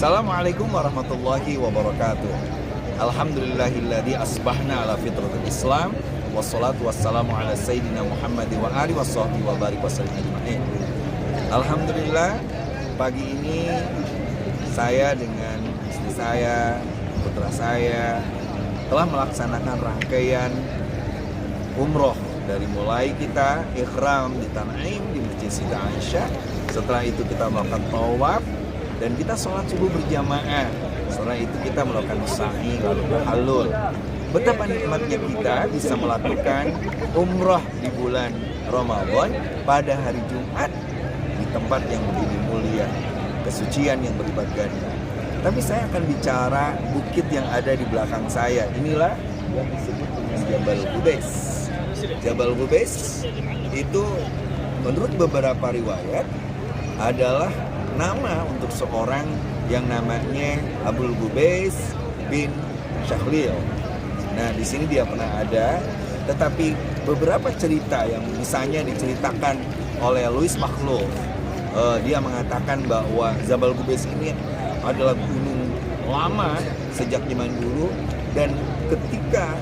Assalamualaikum warahmatullahi wabarakatuh. Alhamdulillahilladzi asbahna ala fitratul Islam. Wassalatu wassalamu ala sayyidina Muhammad wa alihi washabbihi wa barik wasallim ajma'in. Alhamdulillah, pagi ini saya dengan istri saya, putra saya telah melaksanakan rangkaian umroh dari mulai kita ikhram di Tan'im di Masjid Siti Aisyah. Setelah itu kita melakukan tawaf dan kita sholat subuh berjamaah. Setelah itu kita melakukan sa'i lalu tahallul. Betapa nikmatnya kita bisa melakukan umroh di bulan Ramadan pada hari Jumat di tempat yang begitu mulia, kesucian yang berlipat ganda. Tapi saya akan bicara bukit yang ada di belakang saya. Inilah yang disebut dengan Jabal Qubais. Jabal Qubais itu menurut beberapa riwayat adalah nama untuk seorang yang namanya Abul Qubais bin Syakhlil. Nah, di sini dia pernah ada, tetapi beberapa cerita yang misalnya diceritakan oleh Louis Makhluf, dia mengatakan bahwa Jabal Qubais ini adalah gunung lama sejak zaman dulu, dan ketika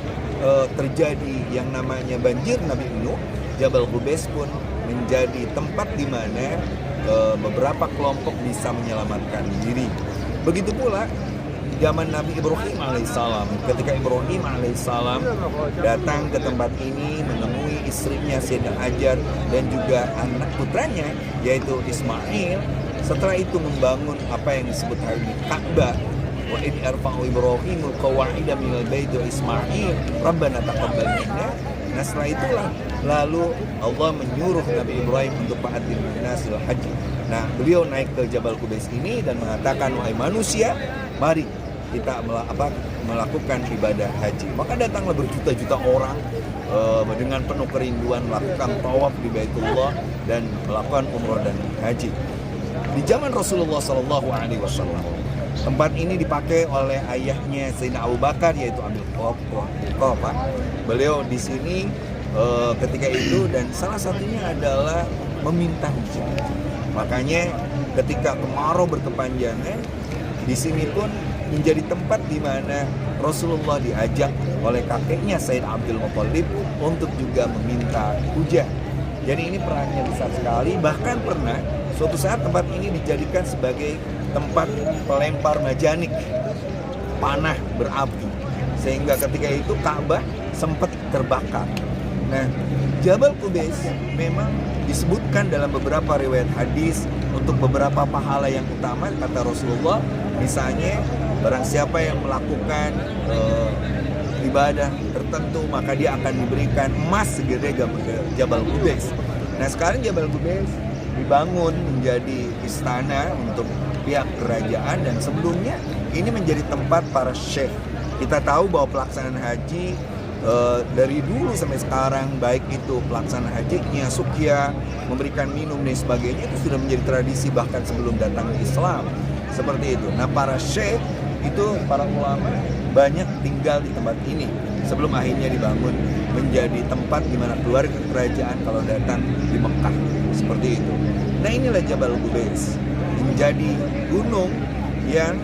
terjadi yang namanya banjir Nabi Nuh, Jabal Qubais pun menjadi tempat di mana beberapa kelompok bisa menyelamatkan diri. Begitu pula zaman Nabi Ibrahim alaihissalam, ketika Ibrahim alaihissalam datang ke tempat ini menemui istrinya Sayyidah Hajar dan juga anak putranya yaitu Ismail. Setelah itu membangun apa yang disebut hari ini Ka'bah. Wa id arfa'u Ibrahimul qawa'ida minal bait wa Ismail Rabbana taqabbal minna. Nah, setelah itulah lalu Allah menyuruh Nabi Ibrahim untuk fa'adzin bin-nasil haji. Nah, beliau naik ke Jabal Qubais ini dan mengatakan, wahai manusia, mari kita melakukan ibadah haji. Maka datanglah berjuta-juta orang dengan penuh kerinduan melakukan tawaf di Baitullah dan melakukan umroh dan haji. Di zaman Rasulullah SAW, tempat ini dipakai oleh ayahnya Sayyidina Abu Bakar, yaitu Abil Quhafa. Beliau di sini ketika itu, dan salah satunya adalah meminta hujan. Makanya ketika kemarau berkepanjangan, di sini pun menjadi tempat di mana Rasulullah diajak oleh kakeknya Sayyid Abdul Muttalib untuk juga meminta hujan. Jadi ini perannya besar sekali. Bahkan pernah suatu saat tempat ini dijadikan sebagai tempat pelempar majanik, panah berapi, sehingga ketika itu Ka'bah sempat terbakar. Nah, Jabal Qubais memang disebutkan dalam beberapa riwayat hadis untuk beberapa pahala yang utama, kata Rasulullah. Misalnya, barang siapa yang melakukan ibadah tertentu, maka dia akan diberikan emas segede Jabal Qubais. Nah, sekarang Jabal Qubais dibangun menjadi istana untuk pihak kerajaan, dan sebelumnya ini menjadi tempat para syekh. Kita tahu bahwa pelaksanaan haji dari dulu sampai sekarang, baik itu pelaksanaan hajinya, suqyah, memberikan minum dan sebagainya, itu sudah menjadi tradisi bahkan sebelum datang Islam. Seperti itu. Nah, para syekh itu, para ulama banyak tinggal di tempat ini sebelum akhirnya dibangun menjadi tempat di mana keluarga kerajaan kalau datang di Mekah. Seperti itu. Nah, inilah Jabal Qubais, menjadi gunung yang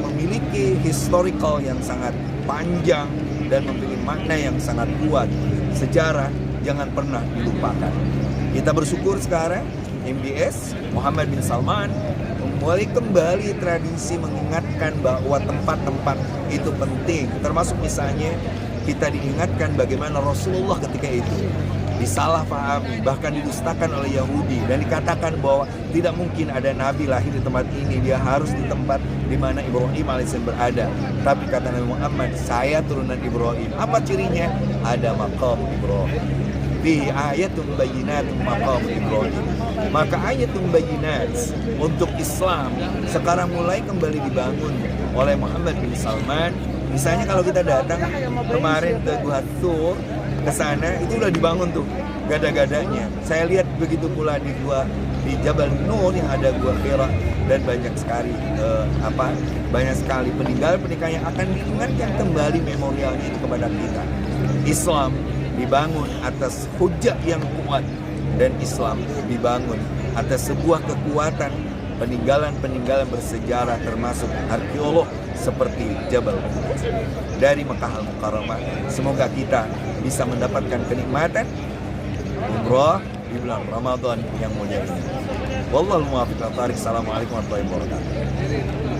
memiliki historical yang sangat panjang dan memiliki makna yang sangat kuat. Sejarah jangan pernah dilupakan. Kita bersyukur sekarang MBS Muhammad bin Salman memulai kembali tradisi mengingatkan bahwa tempat-tempat itu penting. Termasuk misalnya kita diingatkan bagaimana Rasulullah ketika itu disalahpahami, bahkan didustakan oleh Yahudi, dan dikatakan bahwa tidak mungkin ada nabi lahir di tempat ini, dia harus di tempat di mana Ibrahim alaihissalam berada. Tapi kata Nabi Muhammad, saya turunan Ibrahim. Apa cirinya? Ada maqam Ibrahim. Fi ayatun bayyinatun maqam Ibrahim. Maka ayatun bayyinat untuk Islam sekarang mulai kembali dibangun oleh Muhammad bin Salman. Misalnya kalau kita datang kemarin ke Gua Thur, ke sana itu udah dibangun tuh gada-gadanya. Saya lihat begitu pula di Jabal Nur yang ada Gua Hira, dan banyak sekali banyak sekali peninggalan yang akan diingatkan kembali memorialnya itu kepada kita. Islam dibangun atas hujah yang kuat, dan Islam dibangun atas sebuah kekuatan peninggalan-peninggalan bersejarah termasuk arkeolog seperti Jabal Uhud dari Mekah Al-Mukarramah. Semoga kita bisa mendapatkan kenikmatan umrah di bulan Ramadan yang mulia ini. Wallahul muwaffiq. Assalamualaikum warahmatullahi wabarakatuh.